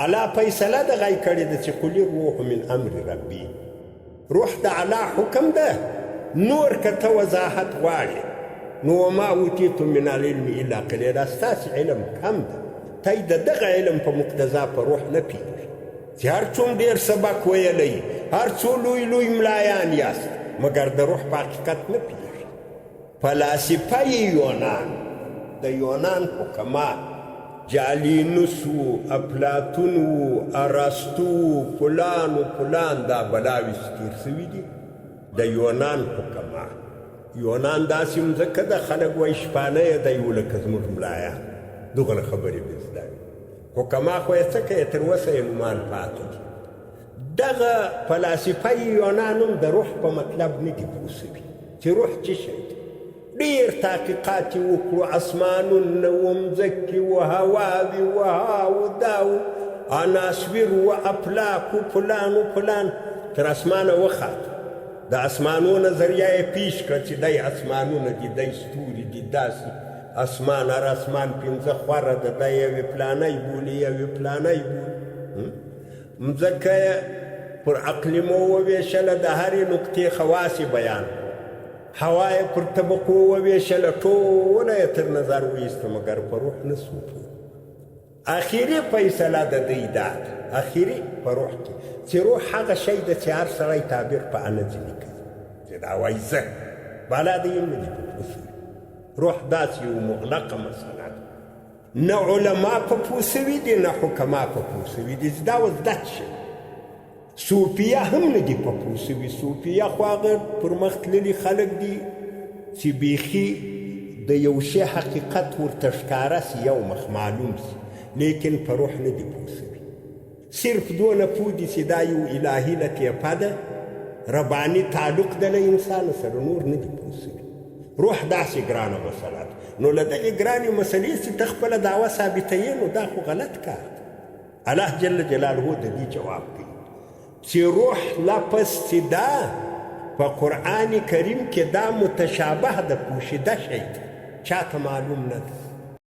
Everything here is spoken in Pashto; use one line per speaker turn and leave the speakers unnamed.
الله فیصله دغه یې کړې ده چې قل الروح من امر ربي. روح د الله حکم ده. نور که ته وضاحت غواړې نو وما اوتیتم من العلم الا قلیلا، ستاسې علم کم ده. ته د دغه علم په مقتضا په روح نه پوهېږې چې هر څوم ډېر سبق ویلی، هر څو لوی لوی ملایان یاست، مګر د روح په حقیقت نه پوهېږې. فلاسفه یونان، د یونان حکما جالینوس و، افلاطون و، ارسطو و، فلان و فلان، دا بلاوې تېر سوي دي. د یونان حکما، یونان داسې مځکه ده خلک وایي شپانه یې دی و لکه زموږ ملایان. دغه خبرې به زده وي. حکما خو یې څه کوي، تر اوسه یې مومان پاتې دي. دغه فلاسفه یونان هم د روح په مطلب نه دي پوه سوي چې روح څه شی دی. ډېر تحقیقات یې وکړو، اسمانونه و، مځکې و، هواوې و، ها و دا و، عناصر و، افلاک و، فلان و فلان، تر اسمانه وخاته. د اسمانو نظریه یې پیش کړه چې دی اسمانونه دي، دی ستوري دي، داسې اسمان، هر اسمان پنځه خوره ده، دی یوې پلانی بولي، یوې پلانی بولي. مځکه یې پر اقلیمو وویشله، د هرې نقطې خواص بیان، هوا یې پر طبقو وویشله، ټوله یې تر نظر وایسته، مګر په روح نه سو پوه. اخري فیصله د دوی دا ده، اخري په روح کې چې روح هغه شی ده چې هر سړی تعبیر په انه ځینې کوي چې دا وایي زه، بالا د یې نه دي په پوه سوي. روح داسې یو مغلقه مسله ده، نه علما په پوه سوي دي، نه حکما په پوه سوي دي. دا اوس زده شي. صوفیه هم نه دي په پوه سوي. صوفیه خو هغه پرمخ تللي خلک دي چې بیخي د یو شي حقیقت ورته ښکاره سي، یو مخ معلوم سي، لیکن په روح نه دي پوه سوي. صرف دونه پوه دي چې دا یو الهي لطیفه ده، رباني تعلق ده له انسان سره، نور نه دي پوه سوي. روح داسې ګرانه مسله ده. نو له دغې ګرانې مسلې چې ته خپله دعوه ثابتوې، نو دا خو غلط کار ده. الله جل جلاله د دې جواب کوي چې روح لفظ چې دا په قرآن کریم کې دا متشابه ده، پوشیده شی ده، چاته معلوم نه ده.